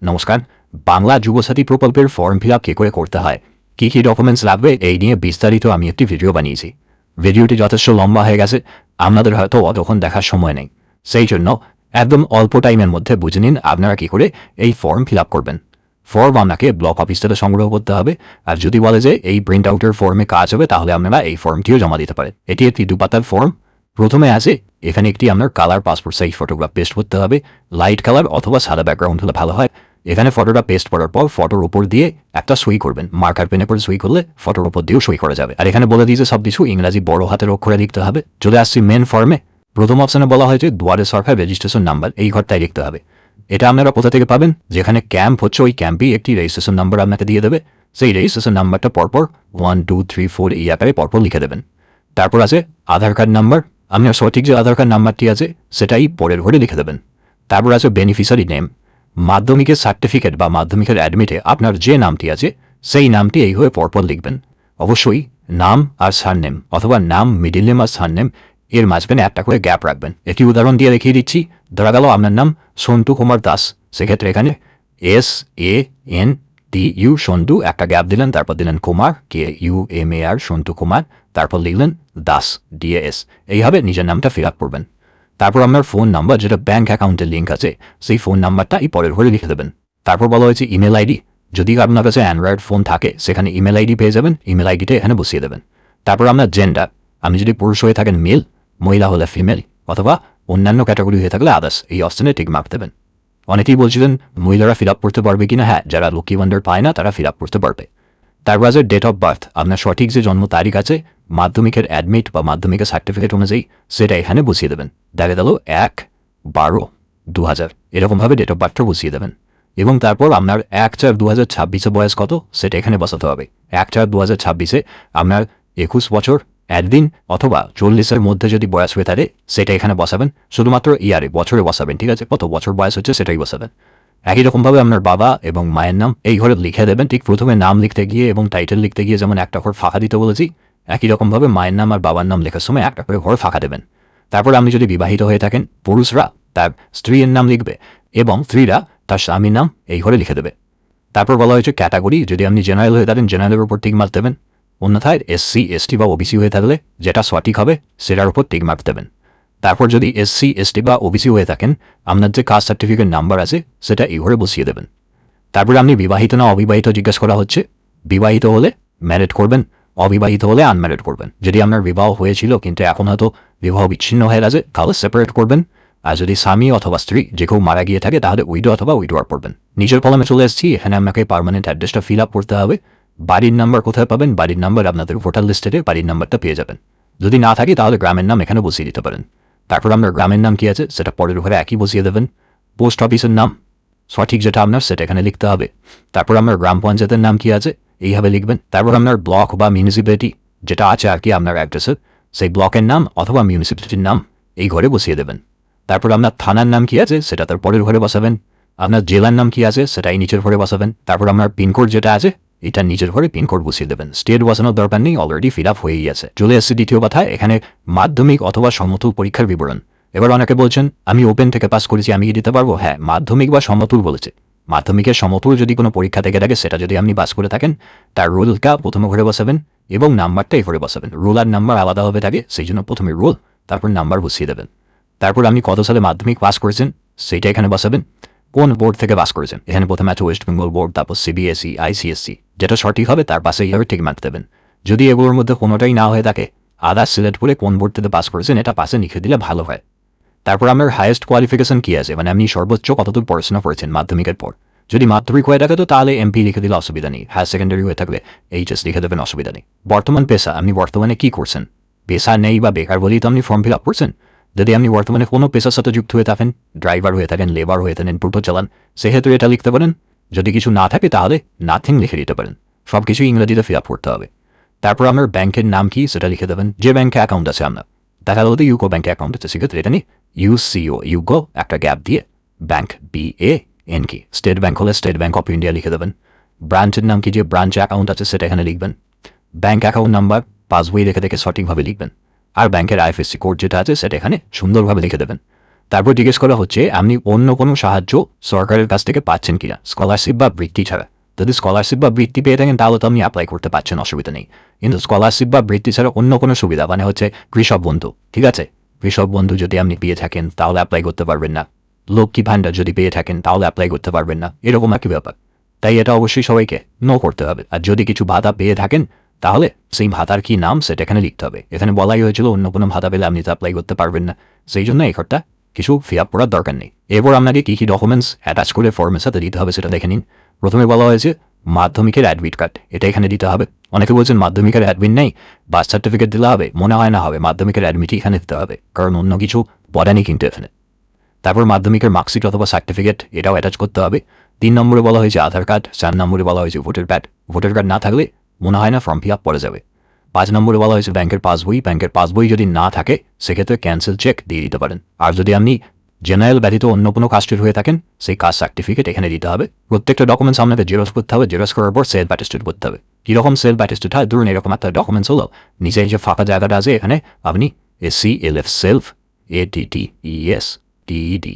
নমস্কার, বাংলা যুবসাথী প্রকল্পের form fill up কী করে করতে হয়, কী কী ডকুমেন্টস লাগবে এই নিয়ে বিস্তারিত আমি একটি ভিডিও বানিয়েছি। ভিডিওটি যথেষ্ট লম্বা হয়ে গেছে, আপনাদের হয়তো অতক্ষণ দেখার সময় নেই। সেই জন্য একদম অল্প টাইমের মধ্যে বুঝে নিন আপনারা কী করে এই ফর্ম ফিল আপ করবেন। ফর্ম আপনাকে ব্লক অফিস থেকে সংগ্রহ করতে হবে, আর যদি বলে যে এই প্রিন্ট আউটের ফর্মে কাজ হবে তাহলে আপনারা এই ফর্মটিও জমা দিতে পারেন। এটি একটি 2 পাতার ফর্ম। প্রথমে আছে এখানে একটি আপনার colour passport size photograph paste করতে হবে, লাইট কালার অথবা সাদা ব্যাকগ্রাউন্ড হলে ভালো হয়। এখানে ফটোটা পেস্ট করার পর ফটোর উপর দিয়ে একটা সই করবেন, মার্কার পেনে করে সই করলে ফটোর উপর দিয়েও সই করা যাবে। আর এখানে বলে দিয়েছে সব কিছু ইংরাজি বড় হাতের অক্ষরে লিখতে হবে। চলে আসছি মেন ফর্মে। প্রথম অপশনে বলা হয়েছে দুয়ারে সরকার রেজিস্ট্রেশন নাম্বার, এই ঘরটাই লিখতে হবে। এটা আপনারা কোথা থেকে পাবেন? যেখানে ক্যাম্প হচ্ছে ওই ক্যাম্পেই একটি রেজিস্ট্রেশন নাম্বার আপনাকে দিয়ে দেবে। সেই রেজিস্ট্রেশন নাম্বারটা পরপর 1 2 3 4 এই আকারে পরপর লিখে দেবেন। তারপর আছে আধার কার্ড নাম্বার, আপনার সঠিক যে আধার কার্ড নাম্বারটি আছে সেটাই পরের ঘরে লিখে দেবেন। তারপর আছে বেনিফিশিয়ারি নেম, মাধ্যমিকের সার্টিফিকেট বা মাধ্যমিকের অ্যাডমিটে আপনার যে নামটি আছে সেই নামটি এইভাবে পরপর লিখবেন। অবশ্যই নাম আর সারনেম অথবা নাম, মিডিল নেম আর সারনেম এর মাঝখানে একটা করে গ্যাপ রাখবেন। একটি উদাহরণ দিয়ে দেখিয়ে দিচ্ছি। ধরা গেল আপনার নাম সন্তু কুমার দাস, সেক্ষেত্রে এখানে SANTU সন্তু একটা গ্যাপ দিলেন, তারপর দিলেন কুমার KUMAR সন্তু কুমার, তারপর লিখলেন দাস DAS। এইভাবে নিজের নামটা ফিল আপ করবেন। তারপর আপনার ফোন নাম্বার যেটা ব্যাঙ্ক অ্যাকাউন্টের লিঙ্ক আছে সেই ফোন নাম্বারটা এই পরের ঘরে লিখে দেবেন। তারপর বলা হয়েছে ইমেল আইডি, যদি আপনার কাছে অ্যান্ড্রয়েড ফোন থাকে সেখানে ইমেল আইডি পেয়ে যাবেন, ইমেল আইডিটা এখানে বসিয়ে দেবেন। তারপর আপনার জেন্ডার, আপনি যদি পুরুষ হয়ে থাকেন মেল, মহিলা হলে ফিমেল অথবা অন্যান্য ক্যাটাগরি হয়ে থাকলে আদার্স, এই অপশনে টিক মার্ক দেবেন। অনেকেই বলছিলেন মহিলারা ফিল আপ করতে পারবে কিনা। হ্যাঁ, যারা লক্ষ্মী ভান্ডার পায় না তারা ফিল আপ করতে পারবে। তারপর আছে ডেট অফ বার্থ, আপনার সঠিক যে জন্ম তারিখ আছে মাধ্যমিকের অ্যাডমিট বা মাধ্যমিকের সার্টিফিকেট অনুযায়ী সেটা এখানে বসিয়ে দেবেন। দেখা গেল 1/12/2000 এরকমভাবে ডেট অফ বার্থটা বসিয়ে দেবেন। এবং তারপর আপনার 1/4/2026 বয়স কত সেটা এখানে বসাতে হবে। 1/4/2026 আপনার 21 বছর 1 দিন অথবা 40-এর মধ্যে যদি বয়স হয়ে থাকে সেটা এখানে বসাবেন। শুধুমাত্র ইয়ারে বছরে বসাবেন, ঠিক আছে? কত বছর বয়স হচ্ছে সেটাই বসাবেন। একই রকমভাবে আপনার বাবা এবং মায়ের নাম এই ঘরে লিখে দেবেন। ঠিক প্রথমে নাম লিখতে গিয়ে এবং টাইটেল লিখতে গিয়ে যেমন একটা ঘর ফাঁকা দিতে বলেছি, একই রকমভাবে মায়ের নাম আর বাবার নাম লেখার সময় একটা করে ঘর ফাঁকা দেবেন। তারপর আপনি যদি বিবাহিত হয়ে থাকেন, পুরুষরা তার স্ত্রীর নাম লিখবে এবং স্ত্রীরা তার স্বামীর নাম এই ঘরে লিখে দেবে। তারপর বলা হয়েছে ক্যাটাগরি, যদি আপনি জেনারেল হয়ে থাকেন জেনারেলের উপর টিক মার্ক দেবেন, অন্যথায় SC ST বা OBC হয়ে থাকলে যেটা সঠিক হবে সেটার উপর টিক মার্ক দেবেন। তারপর যদি SC ST বা OBC হয়ে থাকেন আপনার যে কাস্ট সার্টিফিকেট নাম্বার আছে সেটা এই ঘরে বসিয়ে দেবেন। তারপরে আপনি বিবাহিত না অবিবাহিত জিজ্ঞেস করা হচ্ছে। বিবাহিত হলে ম্যারিড করবেন, অবিবাহিত হলে আনম্যারিড করবেন। যদি আপনার বিবাহ হয়েছিল কিন্তু এখন হয়তো বিবাহ বিচ্ছিন্ন হয়ে গেছে তাহলে সেপারেট করবেন। আর যদি স্বামী অথবা স্ত্রী যে কেউ মারা গিয়ে থাকে তাহলে উইডো অথবা উইডোয়ার করবেন। নিজের কলমে চলে এসেছি, এখানে আপনাকে পার্মানেন্ট অ্যাড্রেসটা ফিল আপ করতে হবে। বাড়ির নাম্বার কোথায় পাবেন? বাড়ির নাম্বার আপনাদের ভোটার লিস্টে বাড়ির নাম্বারটা পেয়ে যাবেন। যদি না থাকে তাহলে গ্রামের নাম এখানে বসিয়ে দিতে পারেন। তারপর আপনার গ্রামের নাম কি আছে সেটা পরের ঘরে একই বসিয়ে দেবেন। পোস্ট অফিসের নাম সঠিক যেটা আপনার সেটা এখানে লিখতে হবে। তারপর আপনার গ্রাম পঞ্চায়েতের নাম কি আছে এইভাবে লিখবেন। তারপর আপনার ব্লক বা মিউনিসিপ্যালিটি যেটা আছে আর কি আপনার অ্যাড্রেসের, সেই ব্লকের নাম অথবা মিউনিসিপ্যালিটির নাম এই ঘরে বসিয়ে দেবেন। তারপর আপনার থানার নাম কি আছে সেটা তার পরের ঘরে বসাবেন। আপনার জেলার নাম কি আছে সেটাই নিচের ঘরে বসাবেন। তারপর আপনার পিনকোড যেটা আছে এটা নিচের ঘরে পিনকোড বসিয়ে দেবেন। স্টেট বসানোর দরকার নেই, অলরেডি ফিল আপ হয়েই আছে। চলে এসেছে দ্বিতীয় কথা, এখানে মাধ্যমিক অথবা সমতুল পরীক্ষার বিবরণ। এবার অনেকে বলছেন আমি ওপেন থেকে পাস করেছি, আমি কি দিতে পারবো? হ্যাঁ, মাধ্যমিক বা সমতুল বলেছে। মাধ্যমিকের সমতুল যদি কোনো পরীক্ষা থেকে থাকে সেটা যদি আপনি পাস করে থাকেন তার রোলটা প্রথমে ঘরে বসাবেন এবং নাম্বারটা এই ঘরে বসাবেন। রোল আর নাম্বার আলাদা হবে থাকে, সেই জন্য প্রথমে রোল তারপর নাম্বার বসিয়ে দেবেন। তারপর আপনি কত সালে মাধ্যমিক পাস করেছেন সেইটা এখানে বসাবেন। কোন বোর্ড থেকে পাস করেছেন এখানে প্রথমে আছে ওয়েস্ট বেঙ্গল বোর্ড, তারপর CBSE ICSC, যেটা সঠিক হবে তার পাশে এইভাবে টিক মার্ক দেবেন। যদি এগুলোর মধ্যে কোনোটাই না হয়ে থাকে আদার্স সিলেক্ট করে কোন বোর্ড থেকে পাস করেছেন এটা পাশে লিখে দিলে ভালো হয়। তারপর আপনার হাইয়েস্ট কোয়ালিফিকেশন কি আছে, মানে আপনি সর্বোচ্চ কতদূর পড়াশোনা করেছেন মাধ্যমিকের পর। যদি মাধ্যমিক হয়ে থাকে তো তাহলে MP লিখে দিলে অসুবিধা নেই। হায়ার সেকেন্ডারি হয়ে থাকলে HS লিখে দেবেন, অসুবিধা নেই। বর্তমান পেশা, আপনি বর্তমানে কি করছেন? পেশা নেই বা বেকার বলেই তো আপনি ফর্ম ফিল আপ করছেন। যদি আপনি বর্তমানে কোনো পেশার সাথে যুক্ত হয়ে থাকেন, ড্রাইভার হয়ে থাকেন, লেবার হয়ে থাকেন, টোটো চালান, সেক্ষেত্রে এটা লিখতে পারেন। যদি কিছু না থাকে তাহলে নাথিং লিখে দিতে পারেন। সব কিছু ইংরেজিতে ফিল আপ করতে হবে। তারপর আপনার ব্যাংকের নাম কি সেটা লিখে দেবেন। যে ব্যাংকে অ্যাকাউন্ট আছে আপনার, দেখা গেল ইউকো ব্যাংকে অ্যাকাউন্ট আছে, সেক্ষেত্রে এটা নিয়ে UCO ইউকো একটা গ্যাপ দিয়ে ব্যাংক BANK। স্টেট ব্যাংক হলে স্টেট ব্যাংক অফ ইন্ডিয়া লিখে দেবেন। ব্রাঞ্চের নাম কি, যে ব্রাঞ্চ অ্যাকাউন্ট আছে সেটা এখানে লিখবেন। ব্যাংক অ্যাকাউন্ট নাম্বার পাসবই দেখে দেখে সঠিকভাবে লিখবেন। আর ব্যাংকের IFSC কোড যেটা আছে সেটা এখানে সুন্দরভাবে লিখে দেবেন। তারপর জিজ্ঞেস করা হচ্ছে আপনি অন্য কোনো সাহায্য সরকারের কাছ থেকে পাচ্ছেন কিনা, স্কলারশিপ বা বৃত্তি ছাড়া। যদি স্কলারশিপ বা বৃত্তি পেয়ে থাকেন তাহলে তো আপনি অ্যাপ্লাই করতে পারছেন, অসুবিধা নেই। কিন্তু স্কলারশিপ বা বৃত্তি ছাড়া অন্য কোনো সুবিধা, মানে হচ্ছে কৃষক বন্ধু, ঠিক আছে, কৃষক বন্ধু যদি আপনি পেয়ে থাকেন তাহলে অ্যাপ্লাই করতে পারবেন না। লক্ষ্মী ভাণ্ডার যদি পেয়ে থাকেন তাহলে অ্যাপ্লাই করতে পারবেন না, এরকম একই ব্যাপার। তাই এটা অবশ্যই সবাইকে নো করতে হবে। আর যদি কিছু ভাতা পেয়ে থাকেন তাহলে সেই ভাতার কি নাম সেটা এখানে লিখতে হবে। এখানে বলাই হয়েছিল অন্য কোনো ভাতা পেলে আপনি তো অ্যাপ্লাই করতে পারবেন না, সেই জন্য এই ঘরটা কিছু ফিল আপ করার দরকার নেই। এরপর আপনাকে কী কী ডকুমেন্টস অ্যাটাচ করে ফর্মের সাথে দিতে হবে সেটা দেখে নিন। প্রথমে বলা হয়েছে মাধ্যমিকের অ্যাডমিট কার্ড, এটা এখানে দিতে হবে। অনেকে বলছেন মাধ্যমিকের অ্যাডমিট নেই, বার্থ সার্টিফিকেট দিলে হবে, মনে হয় না হবে, মাধ্যমিকের অ্যাডমিটই এখানে দিতে হবে, কারণ অন্য কিছু পড়েনি কিন্তু এখানে। তারপর মাধ্যমিকের মার্কশিট অথবা সার্টিফিকেট এটাও অ্যাটাচ করতে হবে। 3 নম্বরে বলা হয়েছে আধার কার্ড, 4 নম্বরে বলা হয়েছে ভোটার কার্ড। ভোটার কার্ড না থাকলে মনে হয় না ফর্ম ফিল আপ পড়ে যাবে। 5 নম্বরে বলা হয়েছে ব্যাংকের পাসবই। ব্যাংকের পাসবই যদি না থাকে সেক্ষেত্রে ক্যান্সেল চেক দিয়ে দিতে পারেন। আর যদি আপনি জেনারেল ব্যতীত অন্য কোনো কাস্টের হয়ে থাকেন সেই কাস্ট সার্টিফিকেট এখানে দিতে হবে। প্রত্যেকটা ডকুমেন্টস আপনাকে জেরক্স করতে হবে, জেরক্স করার পর সেলফ অ্যাটেস্টেড করতে হবে। কীরকম সেলফ অ্যাটেস্টেড হয়, ধরুন এরকম একটা ডকুমেন্টস হলো, নিচে যে ফাঁকা জায়গাটা আছে এখানে আপনি SELF self ATTES TED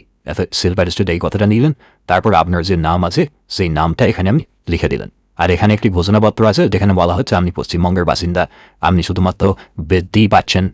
self attested এই কথাটা নিলেন, তারপর আপনার যে নাম আছে সেই নামটা এখানে আপনি লিখে দিলেন। আর এখানে একটি ঘোষণাপত্র আছে যেখানে বলা হচ্ছে আপনি পশ্চিমবঙ্গের বাসিন্দা, আপনি শুধুমাত্র বৃত্তি পাচ্ছেন,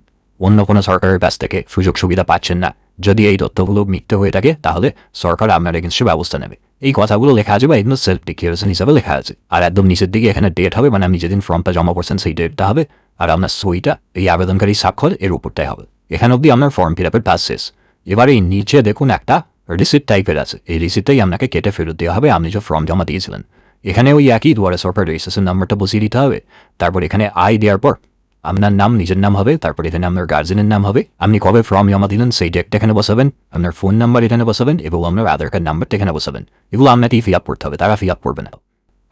অন্য কোনো সরকারের কাছ থেকে সুযোগ সুবিধা পাচ্ছেন না। যদি এই তথ্যগুলো মিথ্যে হয়ে থাকে তাহলে সরকার আপনার এগেন্স্টে ব্যবস্থা নেবে। এই কথাগুলো লেখা আছে বা এগুলো সেলফ ডিক্লারেশন হিসাবে লেখা আছে। আর একদম নিচের দিকে এখানে ডেট হবে, মানে আপনি যেদিন ফর্মটা জমা করছেন সেই ডেটটা হবে, আর আপনার সইটা এই আবেদনকারী স্বাক্ষর এর উপরটাই হবে। এখানে অবধি আপনার ফর্ম ফিল আপের কাজ শেষ। এবারে এই নিচে দেখুন একটা রিসিপ্ট টাইপের আছে, এই রিসিপ্টটাই আপনাকে কেটে ফেরত দেওয়া হবে আপনি যে ফর্ম জমা দিয়েছিলেন। এখানে ওই একই দুয়ারে সরকার রেজিস্ট্রেশন নাম্বারটা বসিয়ে দিতে হবে। তারপর এখানে আই দেওয়ার পর আপনার নাম, নিজের নাম হবে, তারপর এখানে আপনার গার্জেনের নাম হবে, আপনি কবে ফর্ম জমা দিলেন সেই ডেটটা এখানে বসাবেন, আপনার ফোন নাম্বার এখানে বসাবেন এবং আপনার আধার কার্ড নাম্বারটা এখানে বসাবেন। এগুলো আপনাকেই ফিল আপ করতে হবে, তারা ফিল আপ করবে না।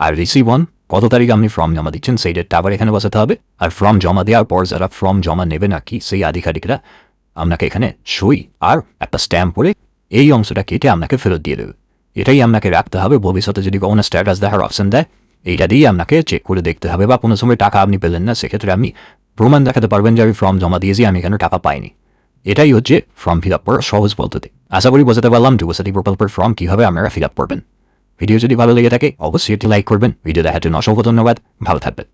আর রিসিভ অন কত তারিখ আপনি ফর্ম জমা দিচ্ছেন সেই ডেটটা আবার এখানে বসাতে হবে। আর ফর্ম জমা দেওয়ার পর যারা ফর্ম জমা নেবে নাকি সেই আধিকারিকরা আপনাকে এখানে সই আর একটা স্ট্যাম্প করে এই অংশটা কেটে আপনাকে ফেরত দিয়ে দেবে। এটাই আপনাকে রাখতে হবে, ভবিষ্যতে যদি কোনো স্ট্যাটাস দেখার অপশন দেয় এইটা দিয়ে আপনাকে চেক করে দেখতে হবে, বা কোনো সময় টাকা আপনি পেলেন না সেক্ষেত্রে আপনি প্রমাণ দেখাতে পারবেন যে আমি ফর্ম জমা দিয়েছি, আমি এখানে টাকা পাইনি। এটাই হচ্ছে ফর্ম ফিল আপ করার সহজ পদ্ধতি। আশা করি বোঝাতে পারলাম যুবসাথী প্রকল্পের ফর্ম কীভাবে আপনারা ফিল আপ করবেন। ভিডিও যদি ভালো লেগে থাকে অবশ্যই একটি লাইক করবেন। ভিডিও দেখার জন্য অসংখ্য ধন্যবাদ, ভালো থাকবেন।